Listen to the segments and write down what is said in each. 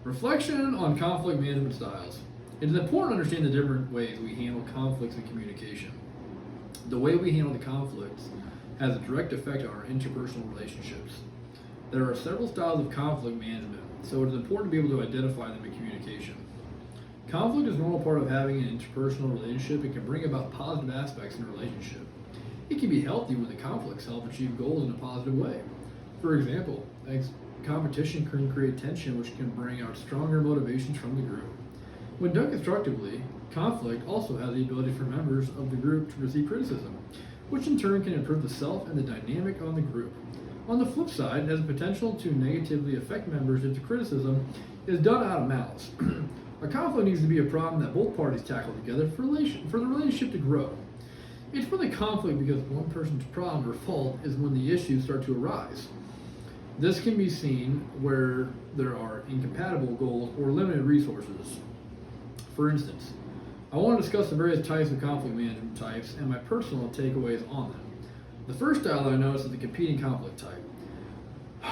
Reflection on conflict management styles. It is important to understand the different ways we handle conflicts in communication. The way we handle the conflicts has a direct effect on our interpersonal relationships. There are several styles of conflict management, so it is important to be able to identify them in communication. Conflict is a normal part of having an interpersonal relationship and can bring about positive aspects in a relationship. It can be healthy when the conflicts help achieve goals in a positive way. For example, competition can create tension, which can bring out stronger motivations from the group. When done constructively, conflict also has the ability for members of the group to receive criticism, which in turn can improve the self and the dynamic on the group. On the flip side, it has the potential to negatively affect members if the criticism is done out of malice. A conflict needs to be a problem that both parties tackle together for the relationship to grow. It's really conflict because one person's problem or fault is when the issues start to arise. This can be seen where there are incompatible goals or limited resources. For instance, I want to discuss the various types of conflict management types and my personal takeaways on them. The first style that I noticed is the competing conflict type,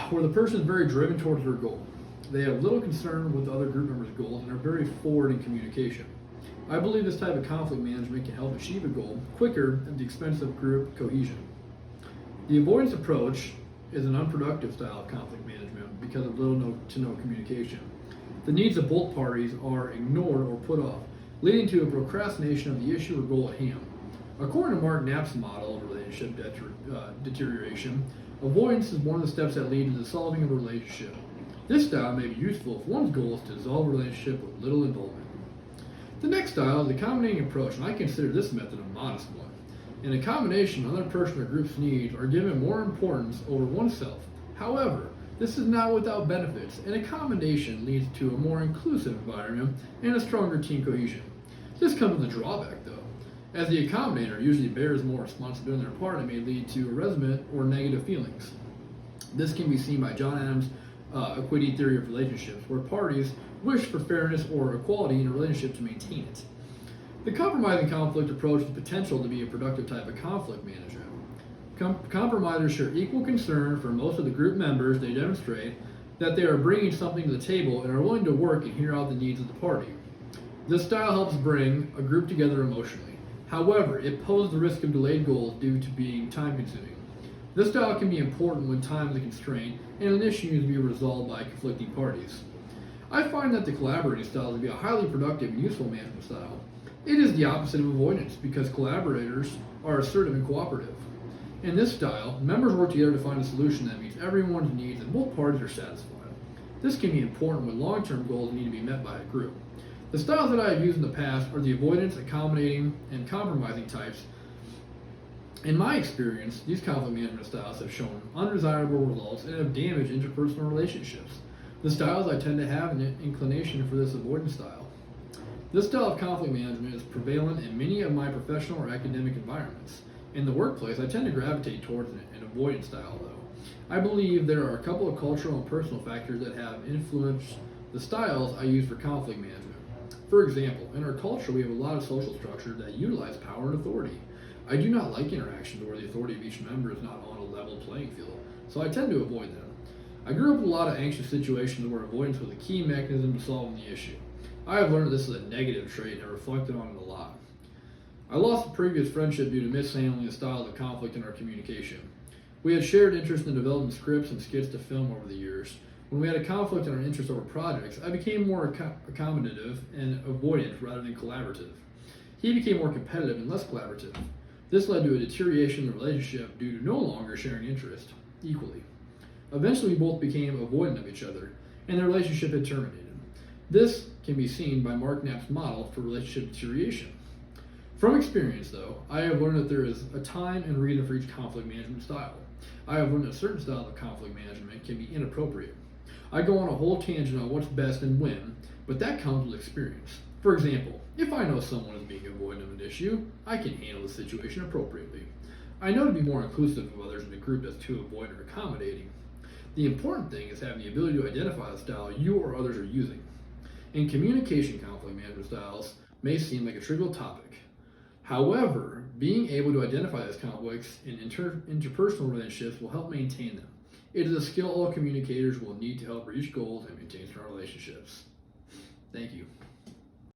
where the person is very driven towards their goal. They have little concern with other group members' goals and are very forward in communication. I believe this type of conflict management can help achieve a goal quicker at the expense of group cohesion. The avoidance approach is an unproductive style of conflict management because of little to no communication. The needs of both parties are ignored or put off, leading to a procrastination of the issue or goal at hand. According to Mark Knapp's model of relationship deterioration, avoidance is one of the steps that lead to the solving of a relationship. This style may be useful if one's goal is to dissolve a relationship with little involvement. The next style is the accommodating approach, and I consider this method a modest one. In a combination, another person or group's needs are given more importance over oneself. However, this is not without benefits. An accommodation leads to a more inclusive environment and a stronger team cohesion. This comes with a drawback, though. As the accommodator usually bears more responsibility on their part, it may lead to resentment or negative feelings. This can be seen by John Adams' equity theory of relationships, where parties wish for fairness or equality in a relationship to maintain it. The compromising conflict approach has the potential to be a productive type of conflict management. Compromisers share equal concern for most of the group members. They demonstrate that they are bringing something to the table and are willing to work and hear out the needs of the party. This style helps bring a group together emotionally. However, it poses the risk of delayed goals due to being time-consuming. This style can be important when time is a constraint and an issue needs to be resolved by conflicting parties. I find that the collaborating style to be a highly productive and useful management style. It is the opposite of avoidance because collaborators are assertive and cooperative. In this style, members work together to find a solution that meets everyone's needs and both parties are satisfied. This can be important when long-term goals need to be met by a group. The styles that I have used in the past are the avoidance, accommodating, and compromising types. In my experience, these conflict management styles have shown undesirable results and have damaged interpersonal relationships. The styles I tend to have an inclination for this avoidance style. This style of conflict management is prevalent in many of my professional or academic environments. In the workplace, I tend to gravitate towards an avoidance style, though. I believe there are a couple of cultural and personal factors that have influenced the styles I use for conflict management. For example, in our culture, we have a lot of social structures that utilize power and authority. I do not like interactions where the authority of each member is not on a level playing field, so I tend to avoid them. I grew up in a lot of anxious situations where avoidance was a key mechanism to solving the issue. I have learned this is a negative trait and have reflected on it a lot. I lost a previous friendship due to mishandling the styles of conflict in our communication. We had shared interest in developing scripts and skits to film over the years. When we had a conflict in our interest over projects, I became more accommodative and avoidant rather than collaborative. He became more competitive and less collaborative. This led to a deterioration in the relationship due to no longer sharing interest equally. Eventually, we both became avoidant of each other, and the relationship had terminated. This can be seen by Mark Knapp's model for relationship deterioration. From experience, though, I have learned that there is a time and reason for each conflict management style. I have learned that certain styles of conflict management can be inappropriate. I go on a whole tangent on what's best and when, but that comes with experience. For example, if I know someone is being avoidant of an issue, I can handle the situation appropriately. I know to be more inclusive of others in the group as too avoidant or accommodating. The important thing is having the ability to identify the style you or others are using. In communication, conflict management styles may seem like a trivial topic. However, being able to identify these conflicts in interpersonal relationships will help maintain them. It is a skill all communicators will need to help reach goals and maintain strong relationships. Thank you.